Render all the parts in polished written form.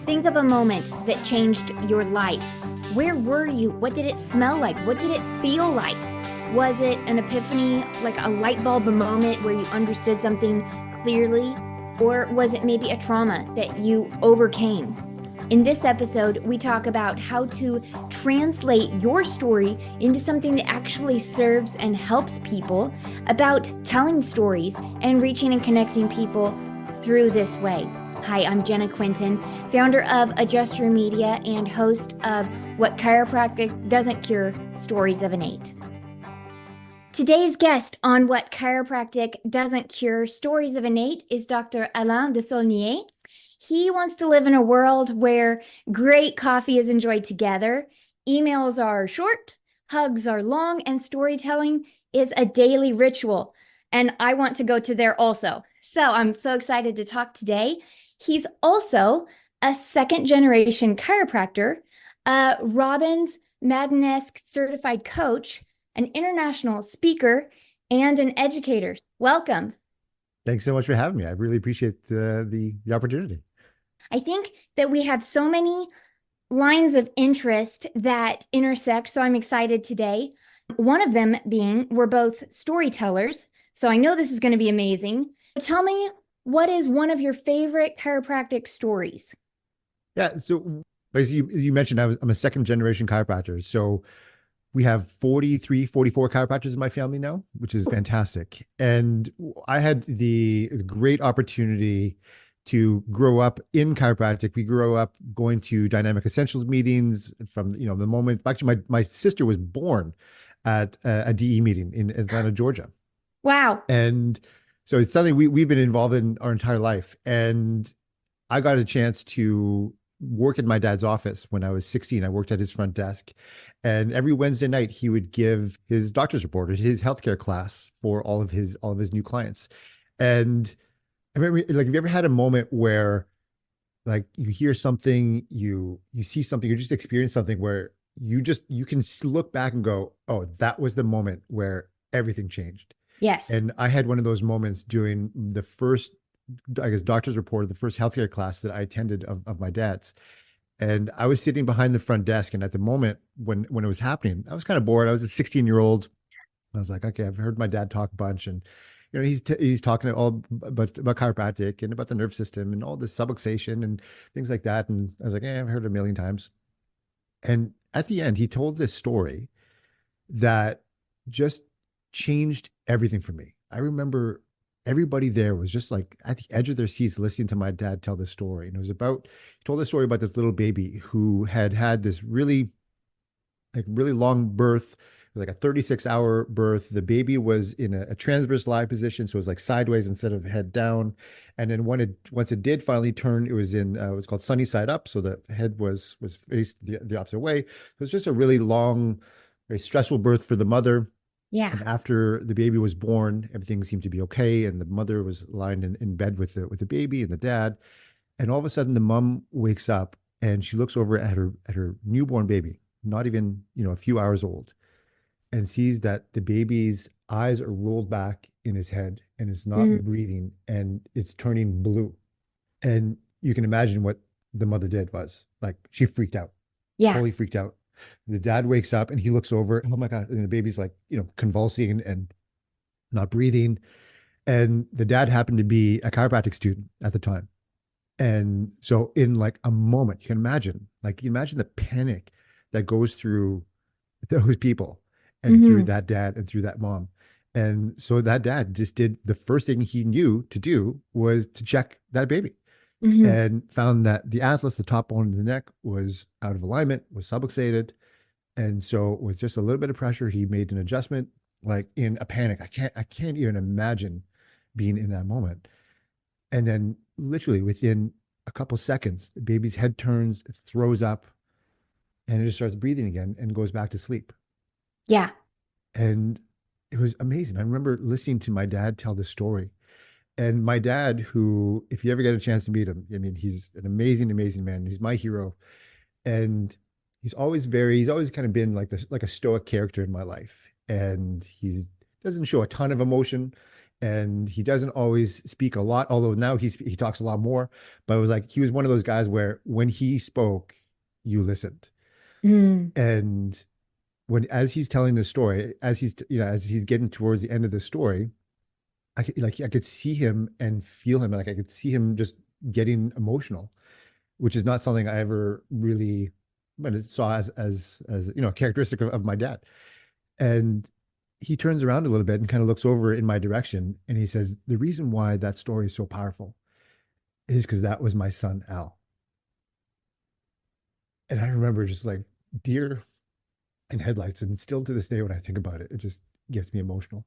Think of a moment that changed your life. Where were you? What did it smell like? What did it feel like? Was it an epiphany, like a light bulb moment where you understood something clearly? Or was it maybe a trauma that you overcame? In this episode, we talk about how to translate your story into something that actually serves and helps people, about telling stories and reaching and connecting people through this way. Hi, I'm Jenna Quinton, founder of Adjuster Media and host of What Chiropractic Doesn't Cure, Stories of an Eight. Today's guest on What Chiropractic Doesn't Cure, Stories of an Eight is Dr. Alain de Saulnier. He wants to live in a world where great coffee is enjoyed together, emails are short, hugs are long, and storytelling is a daily ritual. And I want to go to there also. So I'm so excited to talk today. He's also a second-generation chiropractor, a Robbins Madden-esque certified coach, an international speaker, and an educator. Welcome. Thanks so much for having me. I really appreciate the opportunity. I think that we have so many lines of interest that intersect, so I'm excited today. One of them being we're both storytellers, so I know this is going to be amazing. Tell me, what is one of your favorite chiropractic stories? Yeah, so as you mentioned, I'm a second generation chiropractor. So we have 43, 44 chiropractors in my family now, which is fantastic. And I had the great opportunity to grow up in chiropractic. We grew up going to Dynamic Essentials meetings from, the moment, actually my sister was born at a DE meeting in Atlanta, Georgia. Wow. And so it's something we've been involved in our entire life. And I got a chance to work in my dad's office when I was 16. I worked at his front desk. And every Wednesday night, he would give his doctor's report or his healthcare class for all of his new clients. And I remember, like, have you ever had a moment where, like, you hear something, you see something, you just experience something where you can look back and go, oh, that was the moment where everything changed. Yes. And I had one of those moments doing the first, I guess, doctor's report of the first healthcare class that I attended of my dad's. And I was sitting behind the front desk. And at the moment when it was happening, I was kind of bored. I was a 16-year-old. I was like, okay, I've heard my dad talk a bunch. And, he's talking all about chiropractic and about the nerve system and all this subluxation and things like that. And I was like, I've heard it a million times. And at the end, he told this story that just changed everything for me. I remember everybody there was just like at the edge of their seats listening to my dad tell the story. And he told a story about this little baby who had this really long birth, like a 36-hour birth. The baby was in a transverse lie position. So it was like sideways instead of head down. And then once it did finally turn, it was in, it was called sunny side up. So the head was faced the opposite way. It was just a really long, very stressful birth for the mother. Yeah. And after the baby was born, everything seemed to be okay. And the mother was lying in bed with the baby and the dad. And all of a sudden the mom wakes up and she looks over at her newborn baby, not even, a few hours old, and sees that the baby's eyes are rolled back in his head and it's not breathing and it's turning blue. And you can imagine what the mother did was like, she freaked out. Yeah. Totally freaked out. The dad wakes up and he looks over. Oh my God. And the baby's like, convulsing and not breathing. And the dad happened to be a chiropractic student at the time. And so in like a moment, you can imagine the panic that goes through those people and through that dad and through that mom. And so that dad just did the first thing he knew to do was to check that baby. And found that the atlas, the top bone of the neck, was out of alignment, was subluxated. And so with just a little bit of pressure, he made an adjustment, like in a panic. I can't even imagine being in that moment. And then literally within a couple seconds, the baby's head turns, it throws up, and it just starts breathing again and goes back to sleep. Yeah. And it was amazing. I remember listening to my dad tell the story. And my dad, who, if you ever get a chance to meet him, I mean, he's an amazing, amazing man. He's my hero. And he's always kind of been like a stoic character in my life. And he doesn't show a ton of emotion and he doesn't always speak a lot, although now he talks a lot more. But it was like he was one of those guys where when he spoke, you listened. Mm. And when as he's telling the story, as he's getting towards the end of the story, I could see him and feel him. Like I could see him just getting emotional, which is not something I ever really saw as characteristic of my dad. And he turns around a little bit and kind of looks over in my direction, and he says, "The reason why that story is so powerful is because that was my son Al." And I remember just like deer in headlights, and still to this day when I think about it, it just gets me emotional.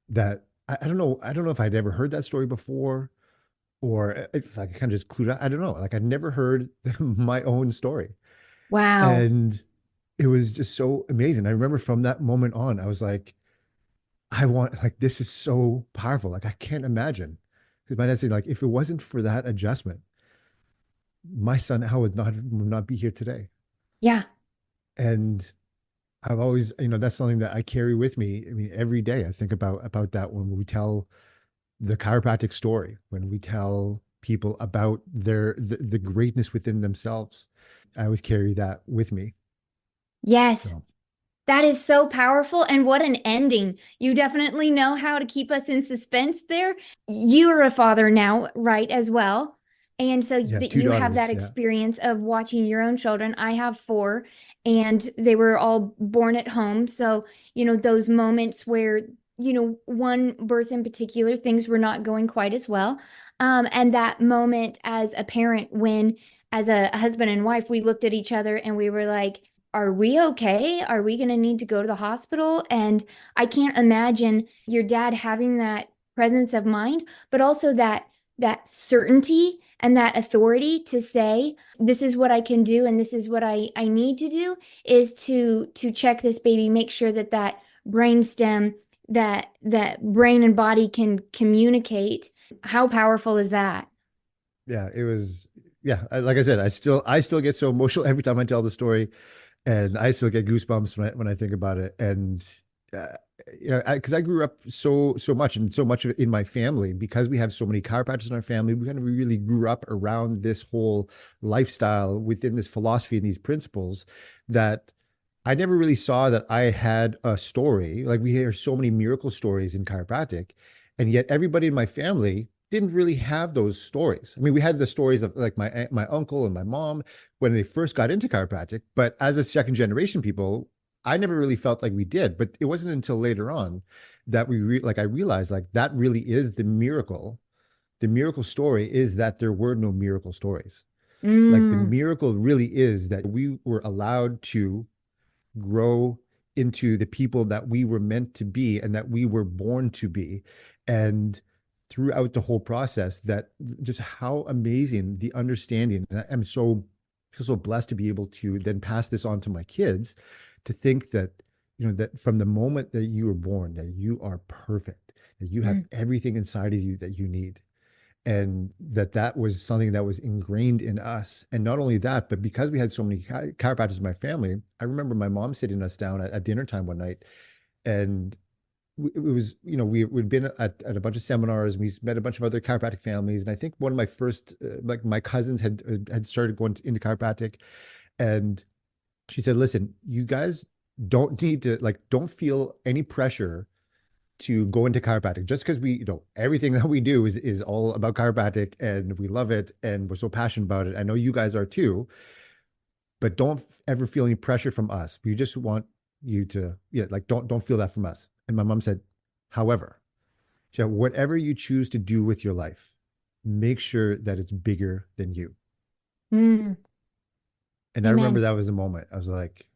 That I don't know if I'd ever heard that story before, or if I kind of just clued out. I don't know. Like I'd never heard my own story, Wow. and it was just so amazing. I remember from that moment on, I was like, I want like this is so powerful. Like I can't imagine. Because my dad said, like, if it wasn't for that adjustment, my son Al would not be here today. Yeah. And I've always, that's something that I carry with me. I mean, every day I think about that when we tell the chiropractic story, when we tell people about the greatness within themselves. I always carry that with me. Yes. So That is so powerful. And what an ending. You definitely know how to keep us in suspense there. You're a father now, right, as well. And so yeah, that two you have that daughters. Yeah. experience of watching your own children. I have four, and they were all born at home. So, those moments where, one birth in particular, things were not going quite as well. And that moment as a parent, when, as a husband and wife, we looked at each other and we were like, are we okay? Are we going to need to go to the hospital? And I can't imagine your dad having that presence of mind, but also that certainty and that authority to say, this is what I can do and this is what I need to do, is to check this baby, make sure that brain stem, that brain and body can communicate. How powerful is that? Yeah, it was. Yeah, like I said, I still get so emotional every time I tell the story, and I still get goosebumps when I think about it. And uh, because I grew up so much, and so much of it in my family, because we have so many chiropractors in our family, we kind of really grew up around this whole lifestyle within this philosophy and these principles that I never really saw that I had a story. Like we hear so many miracle stories in chiropractic, and yet everybody in my family didn't really have those stories. I mean, we had the stories of like my uncle and my mom when they first got into chiropractic, but as a second generation people, I never really felt like we did. But it wasn't until later on that I realized like that really is the miracle. The miracle story is that there were no miracle stories. Like the Mm, miracle really is that we were allowed to grow into the people that we were meant to be and that we were born to be. And throughout the whole process, that just how amazing the understanding. And I'm so feel so blessed to be able to then pass this on to my kids, to think that, that from the moment that you were born, that you are perfect, that you have mm, everything inside of you that you need, and that was something that was ingrained in us. And not only that, but because we had so many chiropractors in my family, I remember my mom sitting us down at dinner time one night, and it was, we'd been at a bunch of seminars, and we met a bunch of other chiropractic families, and I think one of my first like my cousins had started going into chiropractic, and she said, "Listen, you guys don't need to, like, don't feel any pressure to go into chiropractic just because everything that we do is all about chiropractic, and we love it and we're so passionate about it. I know you guys are too, but don't ever feel any pressure from us. We just want you to, yeah, like don't feel that from us." And my mom said, "However, she said, whatever you choose to do with your life, make sure that it's bigger than you." mm. And I remember Amen. that was the moment I was like,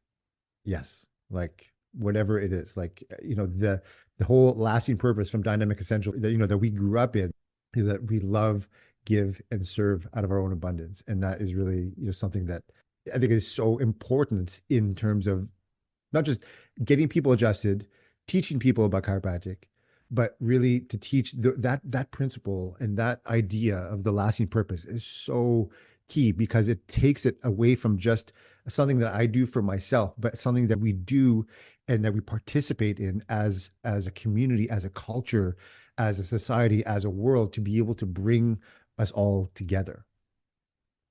yes, like whatever it is, like the whole lasting purpose from Dynamic Essential that that we grew up in, is that we love, give, and serve out of our own abundance, and that is really something that I think is so important in terms of not just getting people adjusted, teaching people about chiropractic, but really to teach that principle and that idea of the lasting purpose is so key, because it takes it away from just something that I do for myself, but something that we do and that we participate in as a community, as a culture, as a society, as a world, to be able to bring us all together.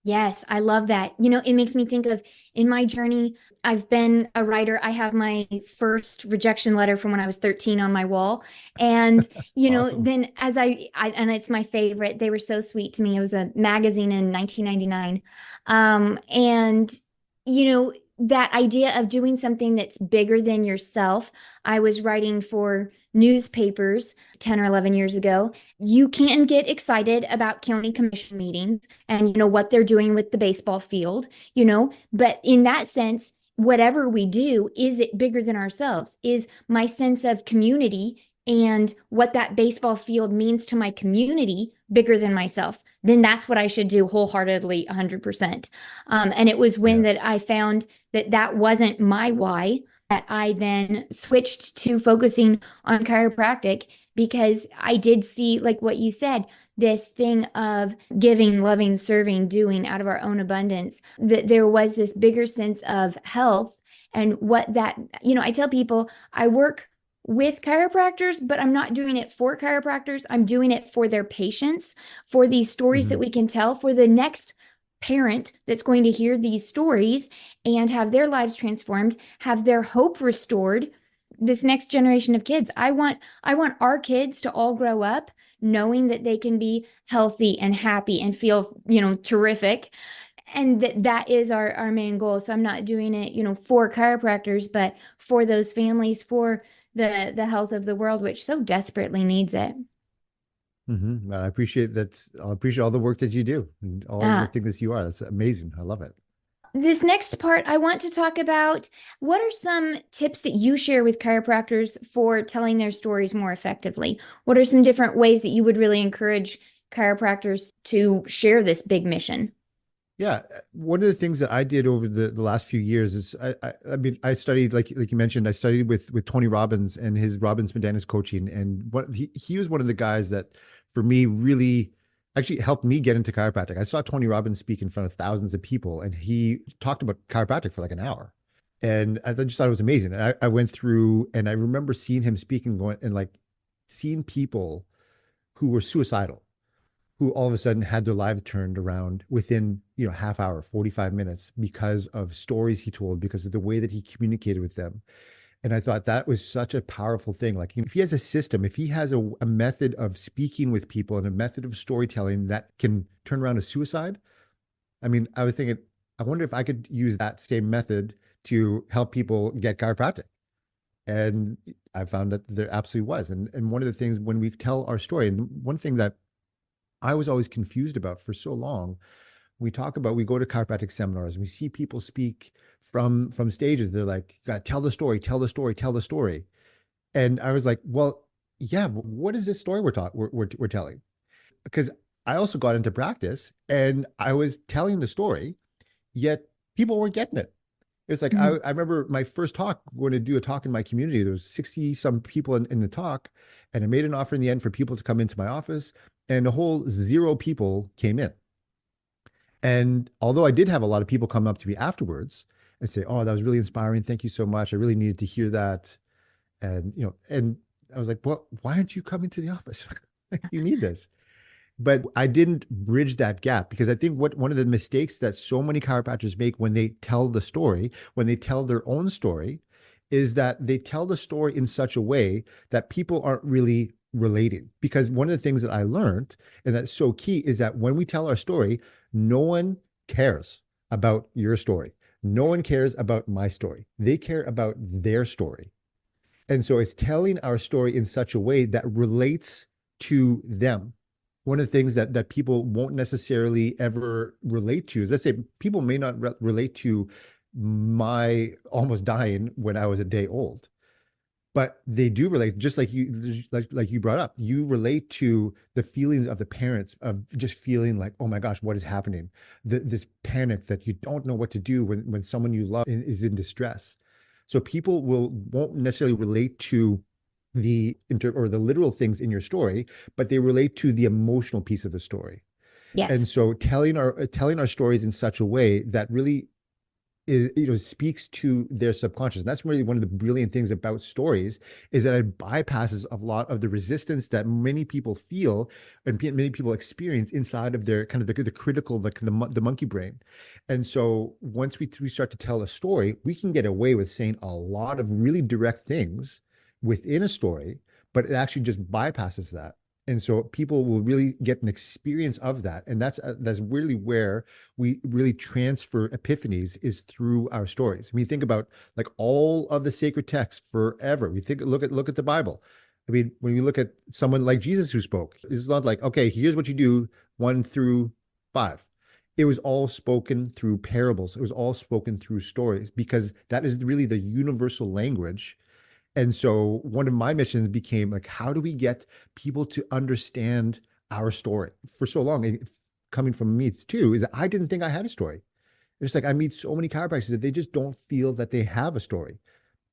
Yes, I love that. It makes me think of in my journey, I've been a writer. I have my first rejection letter from when I was 13 on my wall. And, Awesome. then and it's my favorite, they were so sweet to me. It was a magazine in 1999. And, that idea of doing something that's bigger than yourself. I was writing for newspapers 10 or 11 years ago. You can get excited about county commission meetings and what they're doing with the baseball field, but in that sense, whatever we do, is it bigger than ourselves? Is my sense of community and what that baseball field means to my community bigger than myself? Then that's what I should do wholeheartedly, 100%. And it was when Yeah. that I found that that wasn't my why, that I then switched to focusing on chiropractic, because I did see, like what you said, this thing of giving, loving, serving, doing out of our own abundance, that there was this bigger sense of health. And what that, I tell people I work with chiropractors, but I'm not doing it for chiropractors. I'm doing it for their patients, for these stories that Mhm. we can tell for the next parent that's going to hear these stories and have their lives transformed, have their hope restored. This next generation of kids, I want our kids to all grow up knowing that they can be healthy and happy and feel, terrific. And that is our main goal. So I'm not doing it, for chiropractors, but for those families, for the health of the world, which so desperately needs it. I appreciate that. I appreciate all the work that you do and all the Uh, things that you are. That's amazing. I love it. This next part, I want to talk about what are some tips that you share with chiropractors for telling their stories more effectively? What are some different ways that you would really encourage chiropractors to share this big mission? Yeah, one of the things that I did over the last few years is I mean I studied like you mentioned, I studied with Tony Robbins and his Robbins Medani's coaching, and what he was one of the guys that for me really actually helped me get into chiropractic. I saw Tony Robbins speak in front of thousands of people, and he talked about chiropractic for like an hour, and I just thought it was amazing. And I went through and I remember seeing him speaking, going and like seeing people who were suicidal, who all of a sudden had their lives turned around within, half hour, 45 minutes because of stories he told, because of the way that he communicated with them. And I thought that was such a powerful thing. Like if he has a system, if he has a method of speaking with people and a method of storytelling that can turn around a suicide, I mean, I was thinking, I wonder if I could use that same method to help people get chiropractic. And I found that there absolutely was. And one of the things when we tell our story, and one thing that I was always confused about for so long. We go to chiropractic seminars and we see people speak from stages. They're like, you gotta tell the story, tell the story, tell the story. And I was like, well, yeah, but what is this story we're telling? Because I also got into practice and I was telling the story, yet people weren't getting it. It's like Mhm. I remember my first talk, going to do a talk in my community. There was 60 some people in the talk, and I made an offer in the end for people to come into my office, and a whole zero people came in. And although I did have a lot of people come up to me afterwards and say, "Oh, that was really inspiring. Thank you so much. I really needed to hear that." And and I was like, "Well, why aren't you coming to the office? You need this." But I didn't bridge that gap because I think what one of the mistakes that so many chiropractors make when they tell the story, when they tell their own story, is that they tell the story in such a way that people aren't really relating. Because one of the things that I learned, and that's so key, is that when we tell our story, no one cares about your story. No one cares about my story. They care about their story. And so it's telling our story in such a way that relates to them. One of the things that people won't necessarily ever relate to is, let's say people may not relate to my almost dying when I was a day old, but they do relate, just like you brought up. You relate to the feelings of the parents of just feeling like, oh my gosh, what is happening? This panic that you don't know what to do when someone you love is in distress. So people won't necessarily relate to the or the literal things in your story, but they relate to the emotional piece of the story. And Yes. so telling our stories in such a way that really is, speaks to their subconscious. And that's really one of the brilliant things about stories, is that it bypasses a lot of the resistance that many people feel and many people experience inside of their kind of the critical, the monkey brain. And so once we start to tell a story, we can get away with saying a lot of really direct things within a story, but it actually just bypasses that. And so people will really get an experience of that. And that's really where we really transfer epiphanies, is through our stories. I mean, think about like all of the sacred texts forever. We think, look at the Bible. I mean, when you look at someone like Jesus who spoke, it's not like, okay, here's what you do 1 through 5. It was all spoken through parables. It was all spoken through stories, because that is really the universal language. And so one of my missions became like, how do we get people to understand our story? For so long, coming from me too, is that I didn't think I had a story. It's like I meet so many chiropractors that they just don't feel that they have a story.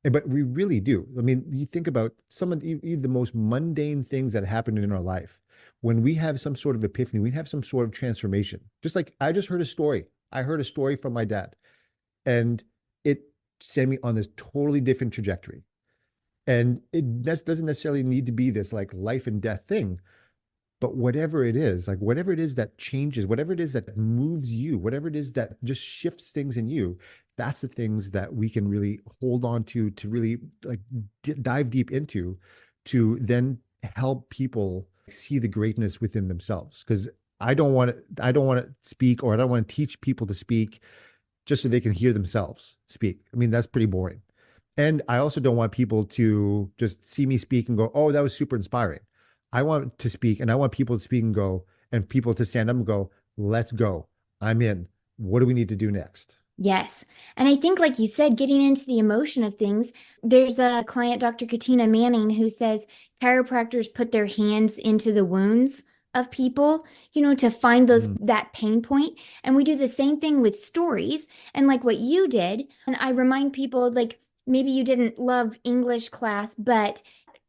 But we really do. I mean, you think about some of the most mundane things that happen in our life. When we have some sort of epiphany, we have some sort of transformation. Just like I just heard a story. I heard a story from my dad, and it sent me on this totally different trajectory. And it doesn't necessarily need to be this like life and death thing, but whatever it is, like whatever it is that changes, whatever it is that moves you, whatever it is that just shifts things in you, that's the things that we can really hold on to really like dive deep into, to then help people see the greatness within themselves. Because I don't want to speak, or I don't want to teach people to speak just so they can hear themselves speak. I mean, that's pretty boring. And I also don't want people to just see me speak and go, oh, that was super inspiring. I want to speak, and I want people to speak and go, and people to stand up and go, let's go. I'm in. What do we need to do next? Yes. And I think, like you said, getting into the emotion of things, there's a client, Dr. Katina Manning, who says chiropractors put their hands into the wounds of people, to find that pain point. And we do the same thing with stories. And like what you did, and I remind people, like, maybe you didn't love English class, but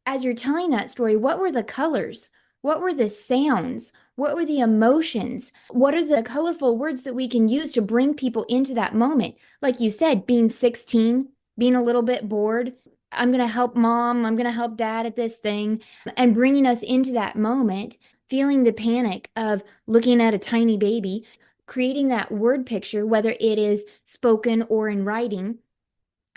as you're telling that story, what were the colors? What were the sounds? What were the emotions? What are the colorful words that we can use to bring people into that moment? Like you said, being 16, being a little bit bored. I'm going to help mom. I'm going to help dad at this thing, and bringing us into that moment, feeling the panic of looking at a tiny baby, creating that word picture, whether it is spoken or in writing.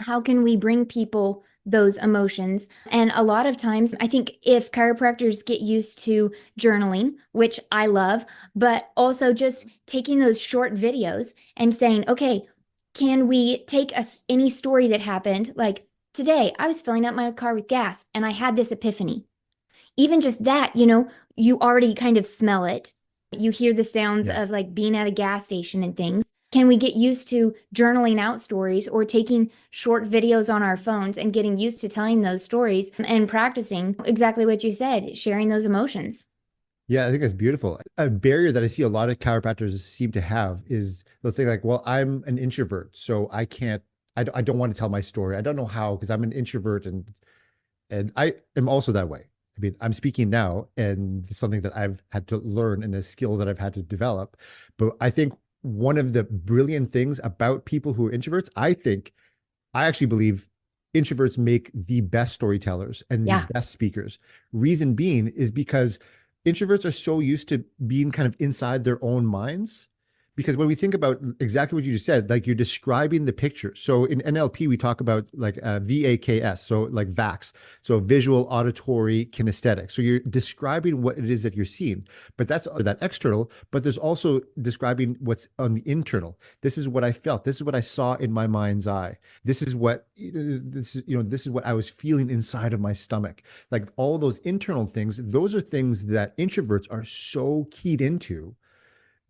How can we bring people those emotions? And a lot of times, I think if chiropractors get used to journaling, which I love, but also just taking those short videos and saying, okay, can we take any story that happened? Like today, I was filling up my car with gas and I had this epiphany. Even just that, you already kind of smell it. You hear the sounds Yeah. of like being at a gas station and things. Can we get used to journaling out stories, or taking short videos on our phones and getting used to telling those stories and practicing exactly what you said, sharing those emotions? Yeah, I think that's beautiful. A barrier that I see a lot of chiropractors seem to have is they'll think like, well, I'm an introvert, so I can't, I don't want to tell my story. I don't know how, because I'm an introvert, and I am also that way. I mean, I'm speaking now, and it's something that I've had to learn and a skill that I've had to develop. But I think one of the brilliant things about people who are introverts, I actually believe introverts make the best storytellers and the Yeah. best speakers. Reason being is because introverts are so used to being kind of inside their own minds. Because when we think about exactly what you just said, like you're describing the picture. So in NLP, we talk about like VAKS, so like VAX, so visual, auditory, kinesthetic. So you're describing what it is that you're seeing, but that's that external, but there's also describing what's on the internal. This is what I felt. This is what I saw in my mind's eye. This is what, this is what I was feeling inside of my stomach. Like all those internal things, those are things that introverts are so keyed into,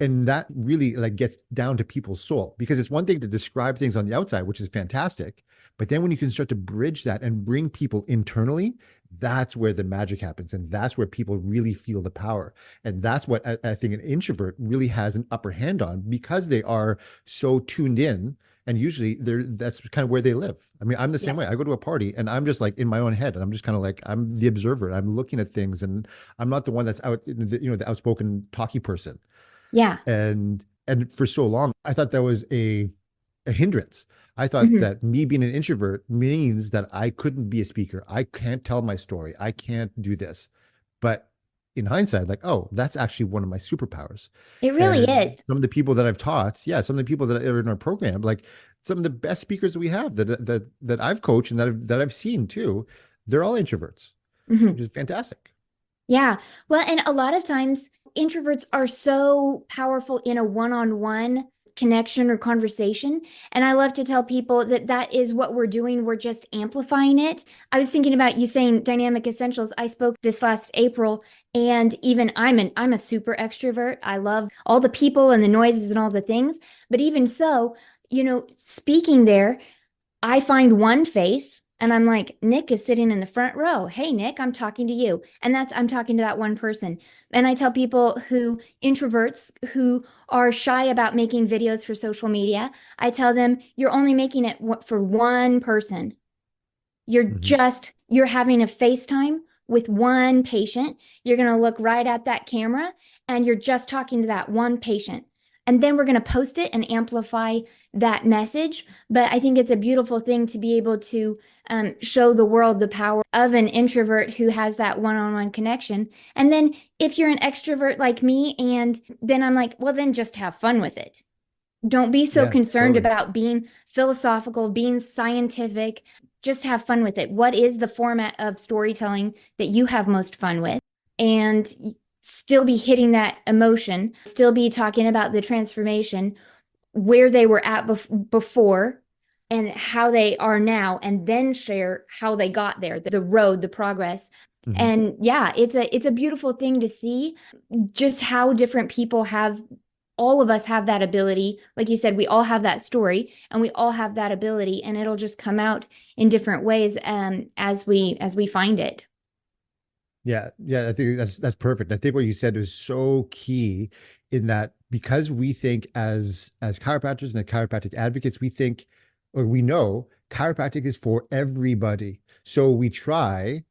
and that really like gets down to people's soul, because it's one thing to describe things on the outside, which is fantastic, but then when you can start to bridge that and bring people internally, that's where the magic happens, and that's where people really feel the power. And that's what I think an introvert really has an upper hand on, because they are so tuned in, and usually that's kind of where they live. I mean, I'm the same way. Yes. I go to a party and I'm just like in my own head, and I'm just kind of like, I'm the observer. I'm looking at things, and I'm not the one that's out, the outspoken talky person. Yeah. And for so long, I thought that was a hindrance. I thought Mhm. that me being an introvert means that I couldn't be a speaker. I can't tell my story. I can't do this. But in hindsight, like, oh, that's actually one of my superpowers. It really And is. some of the people that I've taught, yeah, some of the people that are in our program, like some of the best speakers that we have that I've coached and that I've seen too, they're all introverts, Mhm. which is fantastic. Yeah. Well, and a lot of times introverts are so powerful in a one-on-one connection or conversation. And I love to tell people that that is what we're doing. We're just amplifying it. I was thinking about you saying dynamic essentials. I spoke this last April, and even I'm a super extrovert. I love all the people and the noises and all the things. But even so, speaking there, I find one face and I'm like, Nick is sitting in the front row. Hey, Nick, I'm talking to you. And I'm talking to that one person. And I tell people introverts who are shy about making videos for social media, I tell them, you're only making it for one person. Mhm. You're having a FaceTime with one patient. You're going to look right at that camera and you're just talking to that one patient. And then we're going to post it and amplify that message. But I think it's a beautiful thing to be able to show the world the power of an introvert who has that one-on-one connection. And then if you're an extrovert like me, and then I'm like, well, then just have fun with it. Don't be so Yeah, concerned totally. about being philosophical, being scientific. Just have fun with it. What is the format of storytelling that you have most fun with? And still be hitting that emotion, still be talking about the transformation, where they were at before and how they are now, and then share how they got there, the road, the progress. Mhm. And yeah, it's a beautiful thing to see just how different people have, all of us have that ability. Like you said, we all have that story and we all have that ability, and it'll just come out in different ways as we find it. Yeah, yeah, I think that's perfect. I think what you said is so key in that because we think as chiropractors and chiropractic advocates, we think or we know chiropractic is for everybody. So we try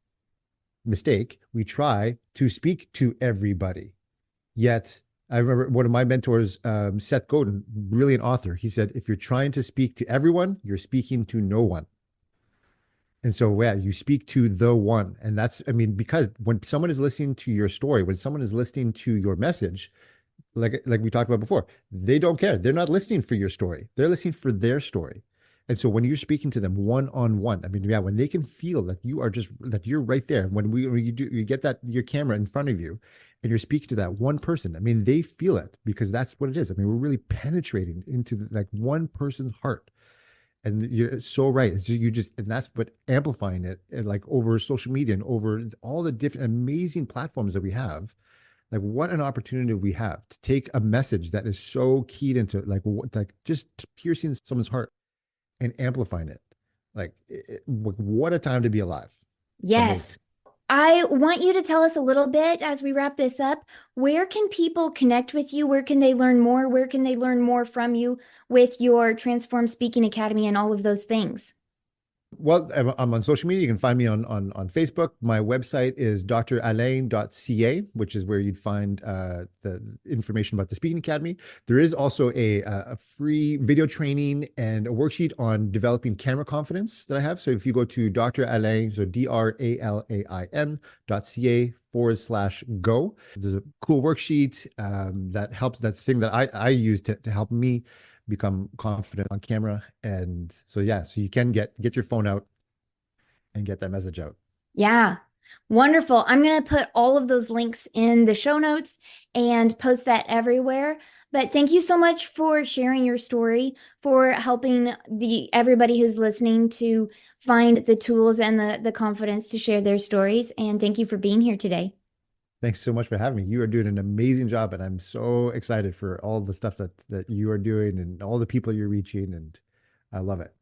to speak to everybody. Yet I remember one of my mentors, Seth Godin, brilliant author, he said, if you're trying to speak to everyone, you're speaking to no one. And so, yeah, you speak to the one. And that's, I mean, because when someone is listening to your story, when someone is listening to your message, like we talked about before, they don't care. They're not listening for your story. They're listening for their story. And so when you're speaking to them one on one, I mean, yeah, when they can feel that you're right there, when you get that your camera in front of you and you're speaking to that one person, I mean, they feel it because that's what it is. I mean, we're really penetrating into like one person's heart. And you're so right. So and that's what amplifying it and like over social media and over all the different amazing platforms that we have. Like what an opportunity we have to take a message that is so keyed into like just piercing someone's heart and amplifying it. Like what a time to be alive. It's amazing. Yes. I want you to tell us a little bit as we wrap this up. Where can people connect with you? Where can they learn more? Where can they learn more from you with your Transform Speaking Academy and all of those things? Well, I'm on social media. You can find me on Facebook. My website is dralain.ca, which is where you'd find the information about the Speaking Academy. There is also a free video training and a worksheet on developing camera confidence that I have. So if you go to Dr. Alain, so dralain.ca/go, there's a cool worksheet that helps, that thing that I use to help me become confident on camera. And so, yeah, so you can get your phone out and get that message out. Yeah. Wonderful. I'm going to put all of those links in the show notes and post that everywhere. But thank you so much for sharing your story, for helping the everybody who's listening to find the tools and the confidence to share their stories. And thank you for being here today. Thanks so much for having me. You are doing an amazing job, and I'm so excited for all the stuff that you are doing and all the people you're reaching, and I love it.